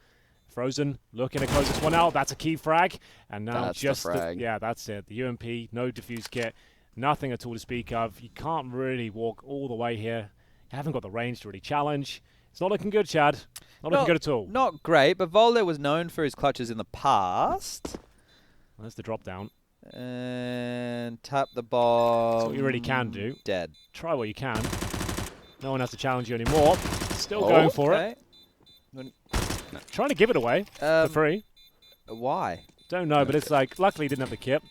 Frozen looking to close this one out. That's a key frag. And now That's the just frag. yeah, that's it. The UMP, no defuse kit, nothing at all to speak of. You can't really walk all the way here. You haven't got the range to really challenge. It's not looking good, Chad. Not looking good at all. Not great, but Volder was known for his clutches in the past. There's the drop down. And tap the bomb. what you really can do. Dead. Try what you can. No one has to challenge you anymore. Still going for it. Trying to give it away for free. Why? Don't know, but it's like, luckily he didn't have the kit.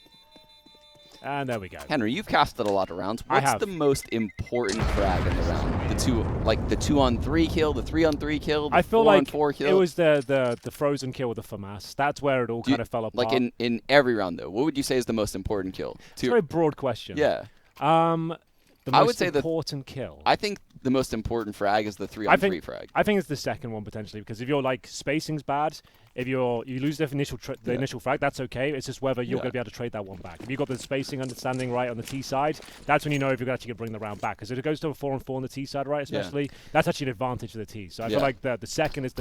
And there we go. Henry, you've casted a lot of rounds. I What's have. the most important frag in the round? The 2-on-3 kill, the 3-on-3 kill, the I feel like 4-on-4 kill? it was the frozen kill with the FAMAS. That's where it all Do you- kind of fell apart. Like in every round, though, what would you say is the most important kill? It's a very broad question. Yeah. The I most would say that- important kill. I think the most important frag is the 3-on-3 frag. I think it's the second one potentially, because if you're like spacing's bad, if you lose the initial initial frag, that's okay. It's just whether you're Yeah. going to be able to trade that one back. If you've got the spacing understanding right on the T side, that's when you know if you're actually going to bring the round back. Because if it goes to a 4-on-4 on the T side, right, especially, that's actually an advantage to the T. So I feel Yeah. like the second is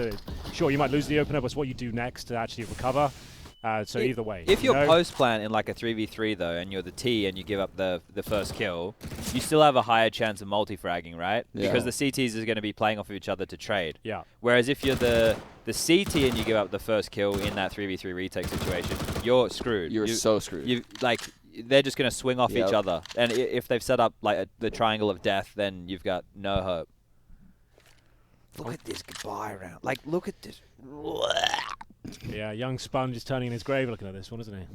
sure, you might lose the opener, but it's what you do next to actually recover. So either way. If you you're know? post plant in like a 3v3 though, and you're the T and you give up the first kill, you still have a higher chance of multi-fragging, right? Yeah. Because the CTs is going to be playing off of each other to trade. Yeah. Whereas if you're the CT and you give up the first kill in that 3v3 retake situation, you're screwed. You're so screwed. You like they're just going to swing off Yep. each other, and if they've set up like the triangle of death, then you've got no hope. Look at this goodbye round. Like, look at this. Yeah, young Sponge is turning in his grave looking at this one, isn't he?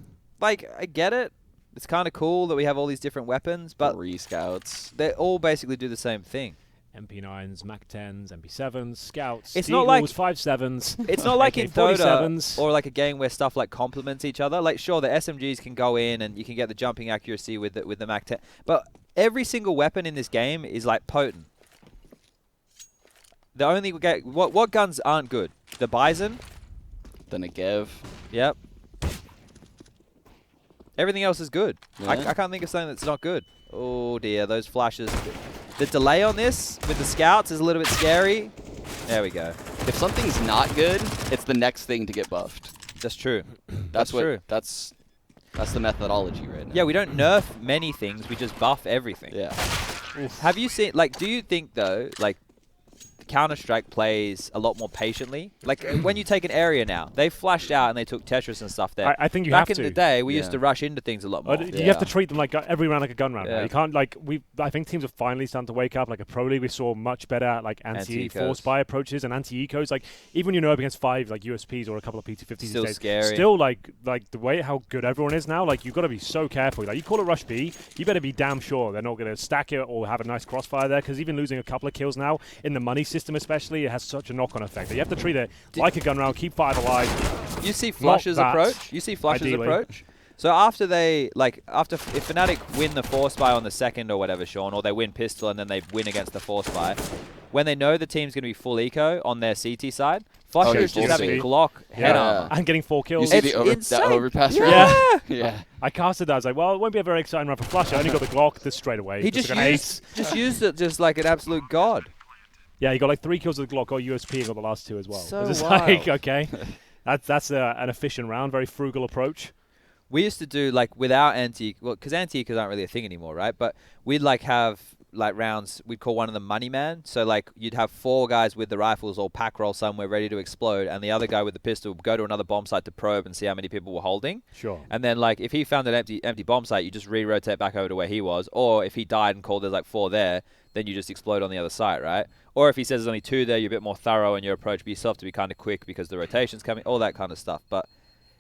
Like, I get it. It's kind of cool that we have all these different weapons, but 3 scouts. they all basically do the same thing. MP9s, MAC-10s, MP7s, Scouts, It's not like 5.7s. It's not like in Dota AK-47s. or like a game where stuff like complements each other. Like, sure, the SMGs can go in and you can get the jumping accuracy with the MAC-10, but every single weapon in this game is like potent. The only what guns aren't good? The Bison. The Negev. Yep. Everything else is good. Yeah. I can't think of something that's not good. Oh dear, those flashes. The delay on this with the scouts is a little bit scary. There we go. If something's not good, it's the next thing to get buffed. That's true. That's true. That's the methodology right now. Yeah, we don't nerf many things. We just buff everything. Yeah. Have you seen, like, do you think, though, like, Counter-Strike plays a lot more patiently? Like, when you take an area now, they flashed out and they took Tetris and stuff there. I think you Back have to. in the day, we used Yeah. to rush into things a lot more. You have to treat them like every round like a gun round. now. Yeah. You can't I think teams are finally starting to wake up. Like a Pro League, we saw much better like anti-force Anti-ecos. buy approaches and anti-ecos. Like even when you're up against 5 like USPs or a couple of PT50s Still these days, scary. still like the way how good everyone is now. Like you've got to be so careful. Like you call it rush B, you better be damn sure they're not going to stack it or have a nice crossfire there. Because even losing a couple of kills now in the money system, especially, it has such a knock-on effect. That you have to treat it like a gun round. Keep 5 alive. You see Flush's that, approach? You see Flush's ideally. approach? So after if Fnatic win the force buy on the second or whatever, Sean, or they win pistol and then they win against the force buy, when they know the team's going to be full eco on their CT side, Flusher is just having a bullshit. Glock head armor. And getting 4 You kills. see It's that insane. overpass Yeah. rate? Yeah. I casted that. I was like, well, it won't be a very exciting run for Flusher. I only got the Glock this straight away. He just took an ace. used it just like an absolute god. Yeah, he got like 3 kills with the Glock, got USP, and got the last 2 as well. So It was just wild. like, okay, that's an efficient round, very frugal approach. We used to do like without because anti-ecos aren't really a thing anymore, right? But we'd like have like rounds. We'd call one of them money man. So like you'd have 4 guys with the rifles all pack roll somewhere ready to explode, and the other guy with the pistol would go to another bomb site to probe and see how many people were holding. Sure. And then like if he found an empty bomb site, you just re-rotate back over to where he was. Or if he died and called there's like 4 there, then you just explode on the other site, right? Or if he says there's only 2 there, you're a bit more thorough in your approach, but you still have to be kind of quick because the rotation's coming, all that kind of stuff. But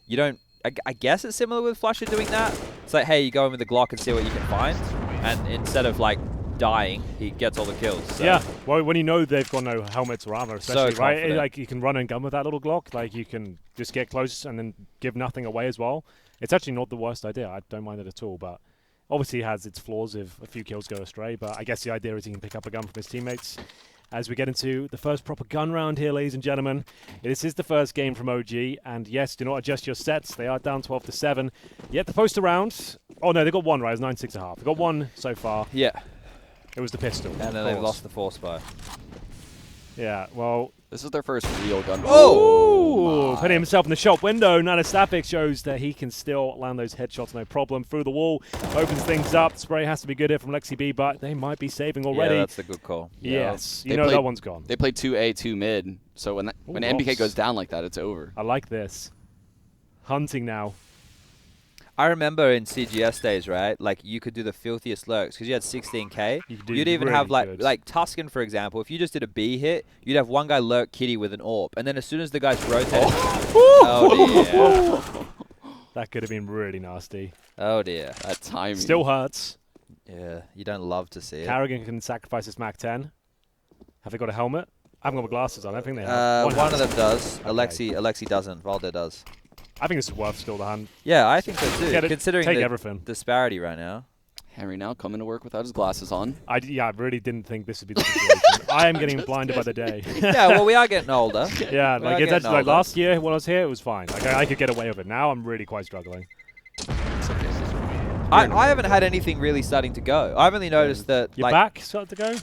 you don't. I guess it's similar with Flusher doing that. It's like, hey, you go in with the Glock and see what you can find, and instead of like dying, he gets all the kills. So. Yeah, well, when you know they've got no helmets or armor, especially, right? confident. Like you can run and gun with that little Glock. Like you can just get close and then give nothing away as well. It's actually not the worst idea. I don't mind it at all, but obviously it has its flaws if a few kills go astray. But I guess the idea is he can pick up a gun from his teammates. As we get into the first proper gun round here, ladies and gentlemen. This is the first game from OG, and yes, do not adjust your sets. They are down 12-7. Yet the post around. Oh no, they got 1 right. It's 9-6.5. They got 1 so far. Yeah. It was the pistol. And then they've lost the force buy. Yeah, well. This is their first real gun. Oh! Putting himself in the shop window. Nanostaphic shows that he can still land those headshots no problem. Through the wall, opens things up. Spray has to be good here from Lexi B, but they might be saving already. Yeah, that's a good call. Yes, They you know played- that one's gone. They played 2A, 2 mid. So when MBK Ross. goes down like that, it's over. I like this. Hunting now. I remember in CGS days, right? Like you could do the filthiest lurks because you had 16k. You'd even have like Tuscan, for example. If you just did a B hit, you'd have one guy lurk kitty with an AWP, and then as soon as the guys rotate, oh dear, That could have been really nasty. oh dear. That timing. Still hurts. Yeah, you don't love to see it. Carrigan can sacrifice his Mac 10. Have they got a helmet? I haven't got my glasses on. I don't think they have. One of them does. Okay. Alexi doesn't. Valde does. I think this is worth still the hand. Yeah, I think so too. Get it, Considering take the everything. disparity right now. Henry now coming to work without his glasses on. I really didn't think this would be the situation. I am getting blinded by the day. Yeah, well, we are getting older. Yeah, We are like it's getting actually like older. last year when I was here, it was fine. Like I could get away with it. Now I'm really quite struggling. I haven't had anything really starting to go. I've only noticed that Your like back started to go. You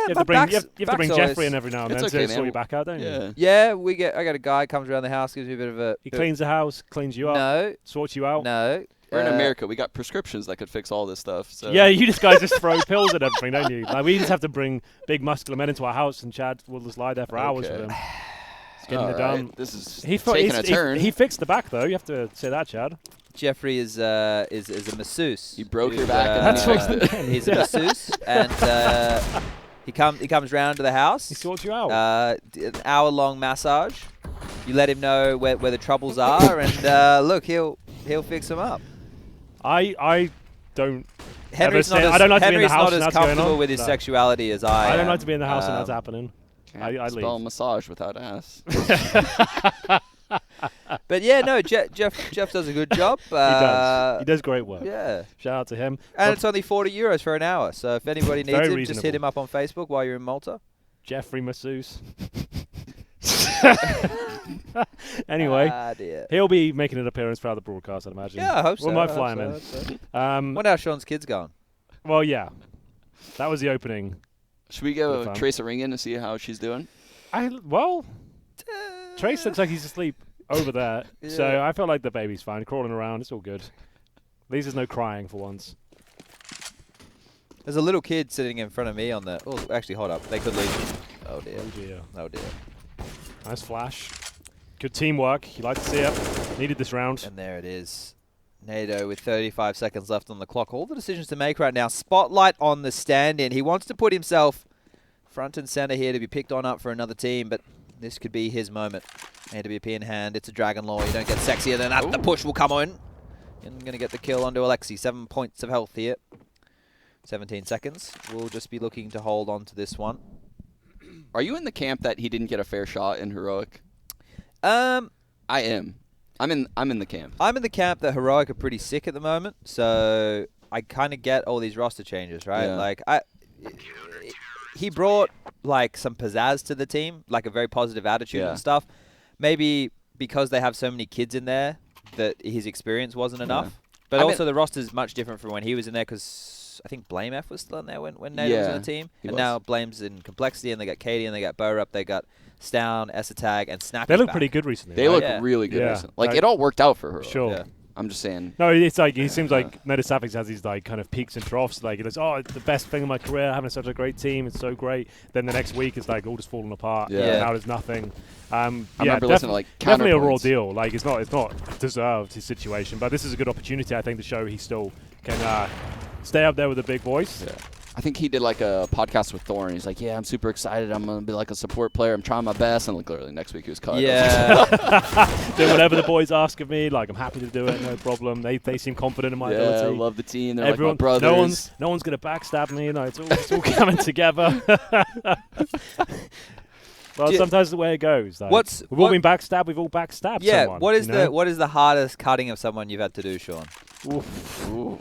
you have to bring Jeffrey in every now and then It's to okay, sort man. your back out, don't you? Yeah. Yeah, I got a guy comes around the house, gives me a bit of a. He cleans the house, cleans you up, No, sorts you out. no. We're in America. We got prescriptions that could fix all this stuff. So. Yeah, you guys just throw pills at everything, don't you? Like we just have to bring big muscular men into our house, and Chad will just lie there for hours with Okay. him. Just getting it All right. done. This is He taking a turn. He fixed the back though. You have to say that, Chad. Jeffrey is a masseuse. You broke your Who's, back and That's then what he fixed it. He's a masseuse, and He comes round to the house. He sorts you out. An hour-long massage. You let him know where the troubles are, and look, he'll fix them up. I don't. Henry's I don't like to be in the Henry's house not and as that's going comfortable on. with his No. sexuality as I I don't am. like to be in the house and that's happening. I Can't leave. spell massage without ass. But yeah, no, Jeff does a good job. He does. He does great work. Yeah. Shout out to him. And it's only €40 for an hour. So if anybody needs Very him, just hit reasonable. him up on Facebook while you're in Malta. Jeffrey Masseuse. Anyway, Dear. he'll be making an appearance throughout the broadcast, I'd imagine. Yeah, I hope so. We might I fly hope him so, I hope in. so. Wonder how Sean's kids going. Well, yeah. That was the opening. Should we Bit of go fun. trace a ring in to see how she's doing? Trace looks like he's asleep over there. So Yeah. I feel like the baby's fine, crawling around. It's all good. At least there's no crying for once. There's a little kid sitting in front of me on the... Oh, actually, hold up. They could leave. Oh, dear. Oh, dear. Oh, dear. Nice flash. Good teamwork. You like to see it. Needed this round. And there it is. NATO with 35 seconds left on the clock. All the decisions to make right now. Spotlight on the stand-in. He wants to put himself front and center here to be picked on up for another team, but this could be his moment. AWP in hand. It's a Dragon Law. You don't get sexier than that. Ooh. The push will come on. And going to get the kill onto Alexi. 7 points of health here. 17 seconds. We'll just be looking to hold on to this one. Are you in the camp that he didn't get a fair shot in Heroic? I am. I'm in the camp. I'm in the camp that Heroic are pretty sick at the moment, so I kind of get all these roster changes, right? Yeah. Like he brought like some pizzazz to the team, like a very positive attitude Yeah. and stuff. Maybe because they have so many kids in there that his experience wasn't enough. But I also the roster's much different from when he was in there because I think Blame F was still in there when Nate was Yeah, on the team. he And was. now Blame's in Complexity and they got Katie and they got Borup, they got Stown, Esatag, and Snappy. They look pretty good recently. They right? look Yeah. really good. Yeah. recently. Like Like- it all worked out for her. Sure. Yeah. I'm just saying. No, it's like he seems like Metasaphics has these like kind of peaks and troughs. Like it's it's the best thing in my career, having such a great team. It's so great. Then the next week it's like all just falling apart. Yeah. And now there's nothing. I remember listening to like definitely a raw counterpoints. deal. Like it's not deserved his situation, but this is a good opportunity I think to show he still can stay up there with the big boys. Yeah. I think he did like a podcast with Thorne. He's like, "Yeah, I'm super excited. I'm gonna be like a support player. I'm trying my best." And like literally next week he was cut. Yeah. Do whatever the boys ask of me. Like I'm happy to do it, no problem. They seem confident in my Yeah, I ability. love the team. They're Everyone, like my brothers. no one's gonna backstab me. No, it's all coming together. Well, Do you- sometimes the way it goes. Like, What's- we've all what- been backstabbed. We've all backstabbed Yeah, someone. what is you know? what is the hardest cutting of someone you've had to do, Sean? Ooh.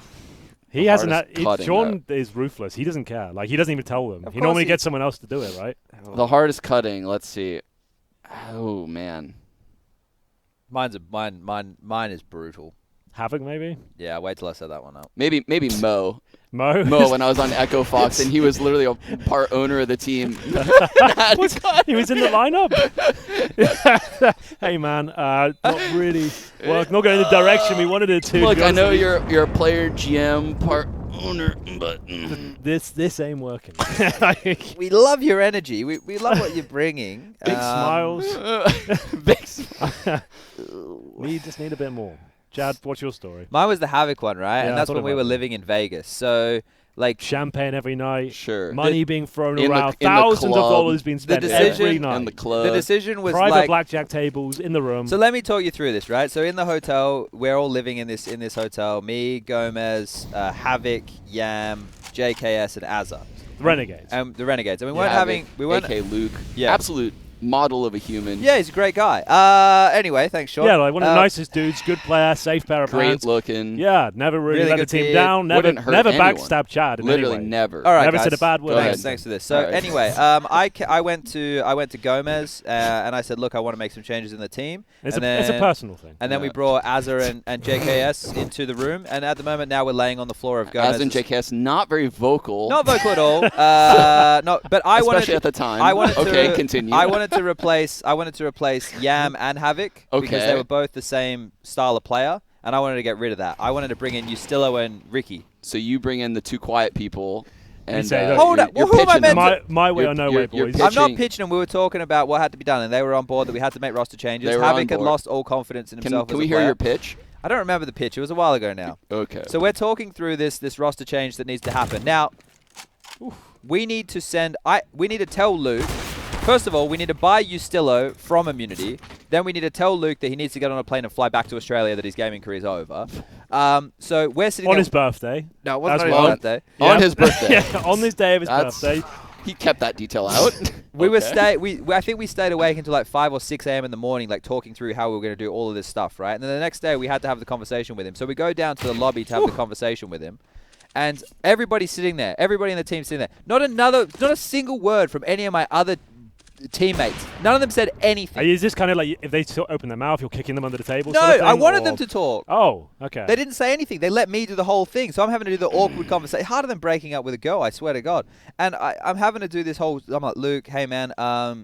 He the hasn't. hardest cutting Sean is ruthless. He doesn't care. Like he doesn't even tell them. Of He course normally he- gets someone else to do it, right? The hardest cutting. Let's see. Oh man. Mine is brutal. Havoc maybe. Yeah, wait till I set that one up. Maybe Mo. Mo. Mo when I was on Echo Fox and he was literally a part owner of the team. He was in the lineup. Hey man, not really. Well, not going in the direction we wanted it to. Look, be I honest know with you. you're a player, GM, part owner, but This ain't working. We love your energy. We love what you're bringing. Big smiles. big smile. We just need a bit more. Chad, what's your story? Mine was the Havoc one, right? Yeah, And I that's thought when we it were might be. living in Vegas. So, like, Champagne every night. Sure. Money being thrown in the- around. in the Thousands of club. dollars being spent decision- every night. And the club. the decision was Private like. blackjack tables in the room. So let me talk you through this, right? So in the hotel, we're all living in this hotel. Me, Gomez, Havoc, Yam, JKS, and Azza. Renegades. The Renegades. And we weren't Havoc, having. We weren't. AK Luke. Yeah. Absolute model of a human. Yeah, he's a great guy. Anyway, thanks, Sean. Yeah, like one of the nicest dudes. Good player. Safe pair of Great pants. looking. Yeah, never really, Really let the good team beard. down. Never Wouldn't hurt never anyone. backstab Chad. In Literally any way. never. All right, Never guys. said a bad word. Go ahead. Thanks for this. So All right. anyway, I went to Gomez and I said, look, I want to make some changes in the team. It's and a then, personal thing. And then we Yeah. brought Azza and JKS into the room. And at the moment now we're laying on the floor of Gomez. As in JKS, not very vocal. Not vocal at all. No, but I wanted Especially at the time. I wanted okay, to continue. I wanted to replace Yam and Havoc because Okay. they were both the same style of player, and I wanted to get rid of that. I wanted to bring in Ustillo and Ricky. So you bring in the two quiet people. And say that- Hold up, You're who am I pitching meant them. My way You're- or no you're- way, you're boys. pitching- I'm not pitching them. We were talking about what had to be done, and they were on board that we had to make roster changes. They were on Havoc had board. lost all confidence in himself. Can as we a hear player. your pitch? I don't remember the pitch. It was a while ago now. Okay. So we're talking through this roster change that needs to happen. Now, we need to tell Luke. First of all, we need to buy Ustillo from Immunity. Then we need to tell Luke that he needs to get on a plane and fly back to Australia, that his gaming career is over. So we're sitting on there. his birthday. No, it wasn't That's on his what- birthday. On his birthday. Yeah, on this day of his birthday. He kept that detail out. I think we stayed awake until like 5 or 6 a.m. in the morning, like talking through how we were going to do all of this stuff, right? And then the next day we had to have the conversation with him. So we go down to the lobby to have the conversation with him. And everybody's sitting there. Everybody in the team sitting there. Not a single word from any of my other teammates. None of them said anything. Is this kind of like if they open their mouth, you're kicking them under the table? No, sort of thing, I wanted or- them to talk. Oh, okay. They didn't say anything. They let me do the whole thing. So I'm having to do the awkward conversation. Harder than breaking up with a girl, I swear to God. And I'm having to do this whole... I'm like, Luke, hey, man,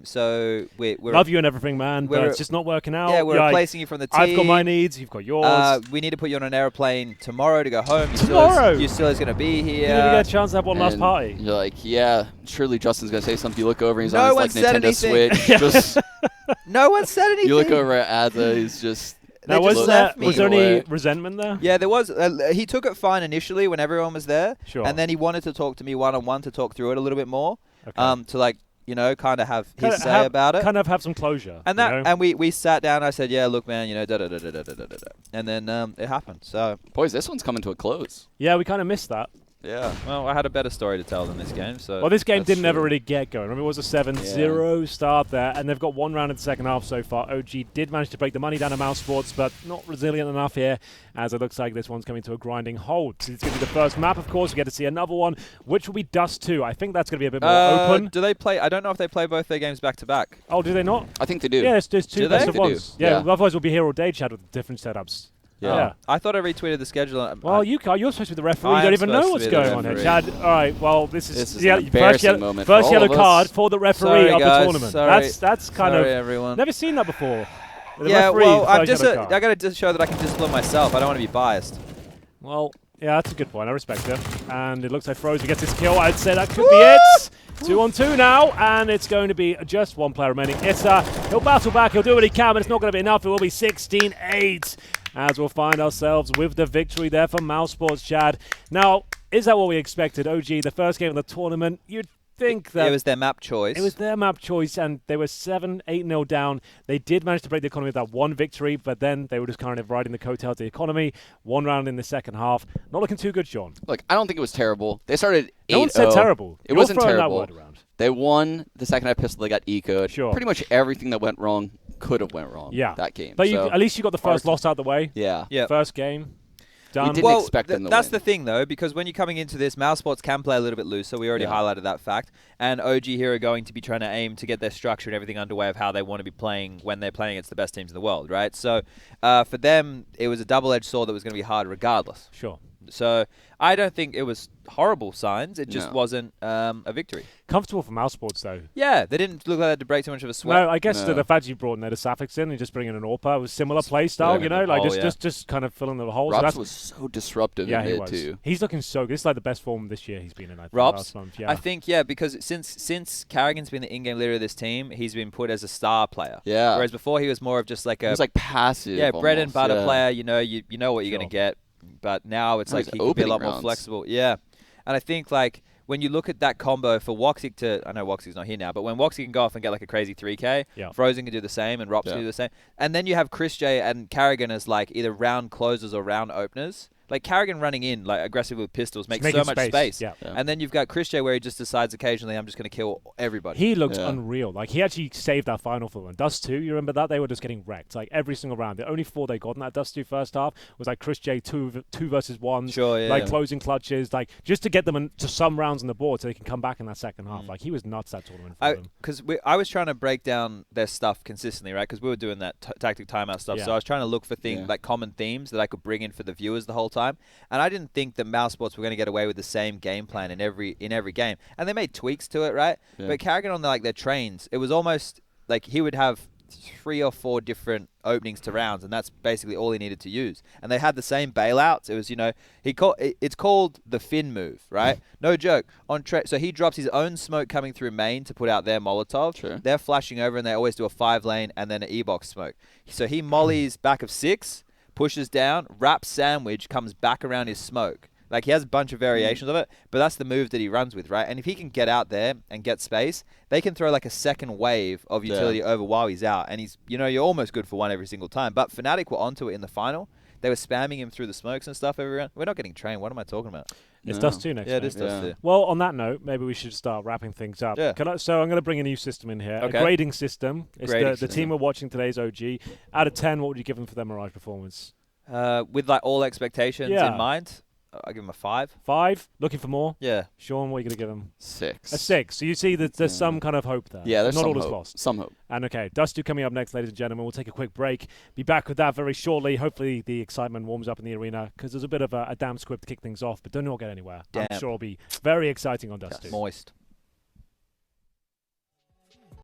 so we're... Love you and everything, man, but it's just not working out. Yeah, we're Like, replacing you from the team. I've got my needs, you've got yours. We need to put you on an airplane tomorrow to go home. Tomorrow? You still is going to be here. You didn't even get a chance to have one last And party. You're like, yeah, surely Justin's going to say something. You look over and he's No on his one like said Nintendo anything. Switch. Just, No one said anything. you look over at Adza, he's just... Now, They just was left me. there any away. resentment there? Yeah, there was. He took it fine initially when everyone was there. Sure. And then he wanted to talk to me one-on-one to talk through it a little bit more. Okay. To like, kind of have his Kinda say about it. Kind of have some closure. And you that, know? and we sat down. I said, "Yeah, look, man, da da da da da da da da," and then it happened. So Boys, this one's coming to a close. Yeah, we kind of missed that. yeah, well, I had a better story to tell than this game. So Well, this game that's didn't ever true. really get going. Remember, it was a 7-0 start there, and they've got one round in the second half so far. OG did manage to break the money down to mousesports, but not resilient enough here, as it looks like this one's coming to a grinding halt. It's going to be the first map, of course. We get to see another one, which will be Dust 2. I think that's going to be a bit more open. Do they play? I don't know if they play both their games back to back. Oh, do they not? I think they do. Yeah, there's Do two they? best of They do. ones. Yeah, Yeah. otherwise we'll be here all day, Chad, with different setups. Yeah. I thought I retweeted the schedule. Well, you're supposed to be the referee. I You don't am even know supposed what's to be the going on here, referee. Chad. All right. Well, this is This is the an embarrassing moment for first all yellow of us. card for the referee Sorry, of the guys. tournament. Sorry. That's kind Sorry, of everyone. never seen that before. The Yeah, referee, well, I'm first just yellow card. I got to show that I can discipline myself. I don't want to be biased. Well, yeah, that's a good point. I respect it. And it looks like Frozen gets his kill. I'd say that could be it. 2-on-2 now, and it's going to be just one player remaining. He'll battle back. He'll do what he can, but it's not going to be enough. It will be 16-8. As we'll find ourselves with the victory there for mousesports, Chad. Now, is that what we expected? OG, the first game of the tournament, you'd think that It was their map choice. it was their map choice, and they were 7-8-0 down. They did manage to break the economy with that one victory, but then they were just kind of riding the coattails of the economy. One round in the second half. Not looking too good, Sean. Look, I don't think it was terrible. They started 8-0. No one said terrible. It You're wasn't throwing terrible. That word around. They won the second half pistol. They got eco'd. Sure. Pretty much everything that went wrong could have went wrong. Yeah. That game. But So, at least you got the first loss out of the way. yeah. Yeah. First game. Done. didn't expect them to that's win. the thing, though, because when you're coming into this, mousesports can play a little bit looser. We already Yeah. highlighted that fact. And OG here are going to be trying to aim to get their structure and everything underway of how they want to be playing when they're playing against the best teams in the world, right? So for them, it was a double-edged sword that was going to be hard regardless. Sure. So I don't think it was horrible signs. It just No. wasn't a victory. Comfortable for mousesports, though. Yeah, they didn't look like they had to break too much of a sweat. No, I guess No. the fact you brought in there the Sapphics in and just bringing an Orpa was similar play style, you know, like Oh, yeah. just kind of filling the holes. Robs That's- was so disruptive yeah, in he mid, was. too. He's looking so good. This is like the best form this year he's been in, I think, Robs? last month. Yeah. I think, because since Carrigan's been the in-game leader of this team, he's been put as a star player. Yeah. Whereas before he was more of just like It was like passive. bread and almost, butter yeah. player. You know what you're Sure. gonna get. But now it's Now like he's he can be a lot opening more rounds. flexible. Yeah, and I think like when you look at that combo for Woxic I know Woxic's not here now, but when Woxic can go off and get like a crazy 3K, Yeah. Frozen can do the same, and Rops can Yeah. do the same. And then you have Chris J and Carrigan as like either round closers or round openers. Like Carrigan running in like aggressively with pistols makes making so much space. Yeah. Yeah. And then you've got Chris J where he just decides occasionally I'm just going to kill everybody. He looked Yeah. unreal. Like, he actually saved that final for them. Dust 2, you remember that? They were just getting wrecked. Like, every single round. The only 4 they got in that Dust 2 first half was like Chris J 2 versus 1. Sure, yeah. Like, closing clutches. Like, just to get them to some rounds on the board so they can come back in that second half. Like, he was nuts that tournament for them. Because I was trying to break down their stuff consistently, right? Because we were doing that tactic timeout stuff. Yeah. So I was trying to look for things Yeah. like common themes that I could bring in for the viewers the whole time. And I didn't think that mousesports were going to get away with the same game plan in every game. And they made tweaks to it, right? Yeah. But Carrigan on their trains, it was almost like he would have 3 or 4 different openings to rounds, and that's basically all he needed to use. And they had the same bailouts. It was, it's called the Finn move, right? No joke. So he drops his own smoke coming through main to put out their Molotov. Sure. They're flashing over, and they always do a 5-lane and then an E-box smoke. So he mollies back of 6, pushes down, wraps sandwich, comes back around his smoke. Like, he has a bunch of variations of it, but that's the move that he runs with, right? And if he can get out there and get space, they can throw like a second wave of utility over while he's out. And he's, you're almost good for one every single time. But Fnatic were onto it in the final. They were spamming him through the smokes and stuff every round. We're not getting trained. What am I talking about? It's Dust 2 next. Yeah, it is Dust 2. Well, on that note, maybe we should start wrapping things up. Yeah. So I'm going to bring a new system in here. Okay. A grading system. It's the team system. we're watching today's OG. Out of 10, what would you give them for their Mirage performance? With like all expectations in mind, I give him a 5. 5? Looking for more? Yeah. Sean, what are you going to give him? 6. A 6. So you see that there's some kind of hope there. Yeah, there's not some all is hope. lost. Some hope. And okay, Dust 2 coming up next, ladies and gentlemen. We'll take a quick break. Be back with that very shortly. Hopefully the excitement warms up in the arena because there's a bit of a damn script to kick things off, but don't all get anywhere. Damn. I'm sure it'll be very exciting on Dust 2. Moist.